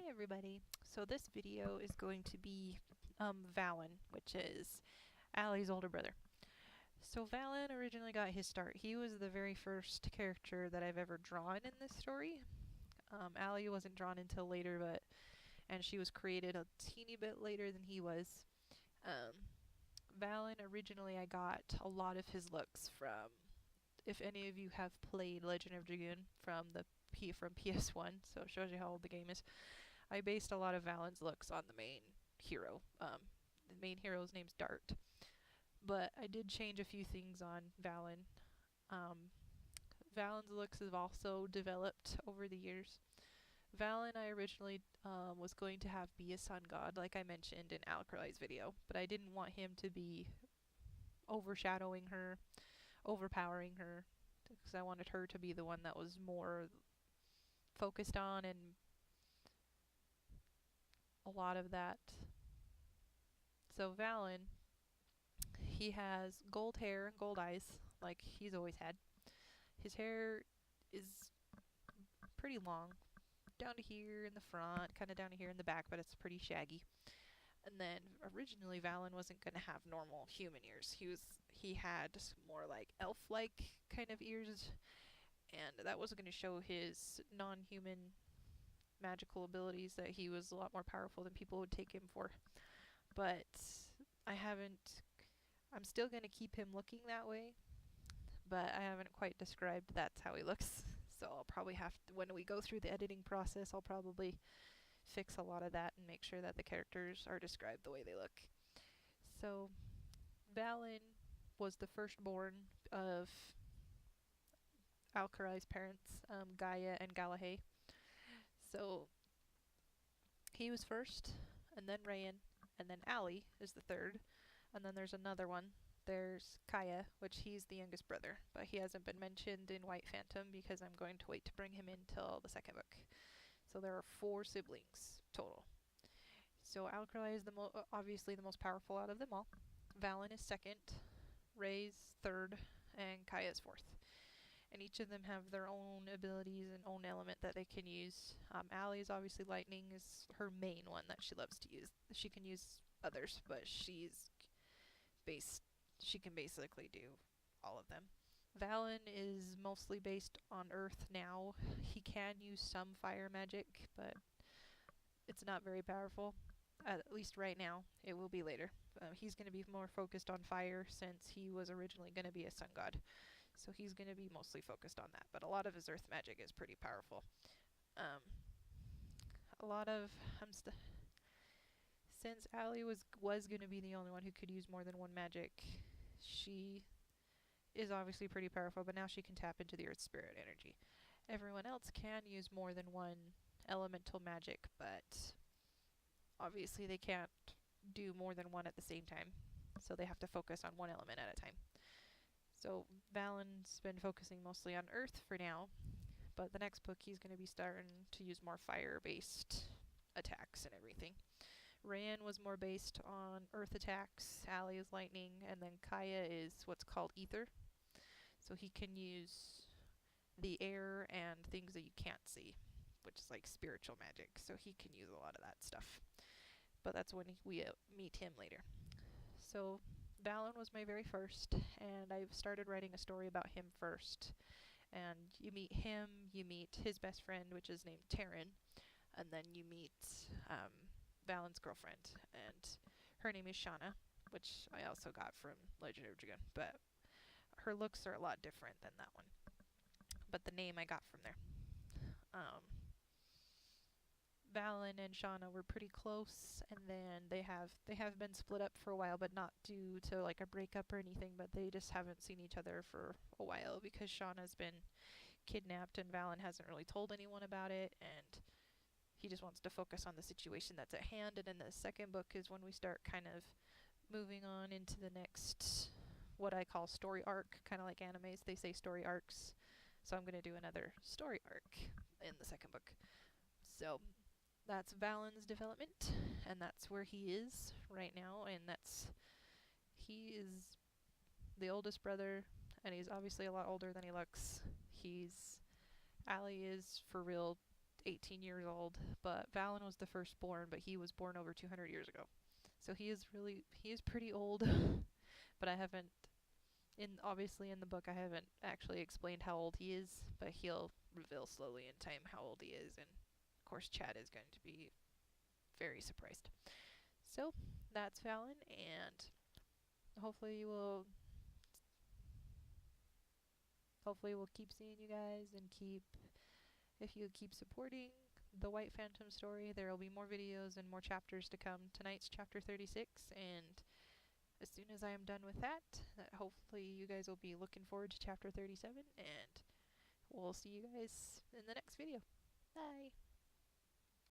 Hey everybody. So this video is going to be Valan, which is Allie's older brother. So Valan originally got his start. He was the very first character that I've ever drawn in this story. Allie wasn't drawn until later, and she was created a teeny bit later than he was. Valan originally I got a lot of his looks from, if any of you have played Legend of Dragoon from PS1, so it shows you how old the game is. I based a lot of Valan's looks on the main hero. The main hero's name's Dart. But I did change a few things on Valan. Um, Valan's looks have also developed over the years. Valan I originally was going to have be a sun god, like I mentioned in Alcrai's video, but I didn't want him to be overshadowing her, overpowering her, because I wanted her to be the one that was more focused on and a lot of that. So Valan, he has gold hair and gold eyes, like he's always had. His hair is pretty long, down to here in the front, kind of down to here in the back, but it's pretty shaggy. And then originally Valan wasn't going to have normal human ears. He had more like elf-like kind of ears, and that was going to show his non-human magical abilities, that he was a lot more powerful than people would take him for. But I'm still going to keep him looking that way, but I haven't quite described that's how he looks. So I'll probably have to, when we go through the editing process, I'll probably fix a lot of that and make sure that the characters are described the way they look. So Valan was the firstborn of Alcarai's parents, Gaia and Galahad. So he was first, and then Rayan, and then Ali is the third, and then there's another one. There's Kaya, which he's the youngest brother, but he hasn't been mentioned in White Phantom because I'm going to wait to bring him in till the second book. So there are 4 siblings total. So Alcalai is obviously the most powerful out of them all. Valan is second, Ray's third, and Kaya's fourth. And each of them have their own abilities and own element that they can use. Allie's obviously lightning is her main one that she loves to use. She can use others, but she can basically do all of them. Valan is mostly based on earth now. He can use some fire magic, but it's not very powerful. At least right now. It will be later. He's going to be more focused on fire since he was originally going to be a sun god. So he's going to be mostly focused on that. But a lot of his earth magic is pretty powerful. A lot of... Since Allie was going to be the only one who could use more than one magic, she is obviously pretty powerful, but now she can tap into the earth spirit energy. Everyone else can use more than one elemental magic, but obviously they can't do more than one at the same time, so they have to focus on one element at a time. So Valan's been focusing mostly on earth for now, but the next book he's going to be starting to use more fire-based attacks and everything. Rayan was more based on earth attacks, Allie is lightning, and then Kaya is what's called ether. So he can use the air and things that you can't see, which is like spiritual magic. So he can use a lot of that stuff. But that's when we meet him later. So Valan was my very first, and I've started writing a story about him first. And you meet him, you meet his best friend, which is named Taryn, and then you meet Valan's girlfriend, and her name is Shauna, which I also got from Legend of Dragoon, but her looks are a lot different than that one. But the name I got from there. Valan and Shauna were pretty close, and then they have been split up for a while, but not due to like a breakup or anything, but they just haven't seen each other for a while because Shauna's been kidnapped and Valan hasn't really told anyone about it, and he just wants to focus on the situation that's at hand. And then the second book is when we start kind of moving on into the next, what I call story arc, kind of like animes, they say story arcs. So I'm going to do another story arc in the second book. So that's Valan's development, and that's where he is right now, and he is the oldest brother, and he's obviously a lot older than he looks. Allie is for real 18 years old, but Valan was the firstborn, but he was born over 200 years ago. So he is pretty old, but I haven't, obviously in the book I haven't actually explained how old he is, but he'll reveal slowly in time how old he is, and of course Chad is going to be very surprised. So that's Valan, and hopefully you will hopefully we'll keep seeing you guys, and if you keep supporting the White Phantom story, there will be more videos and more chapters to come. Tonight's chapter 36, and as soon as I am done with that, hopefully you guys will be looking forward to chapter 37, and we'll see you guys in the next video. Bye!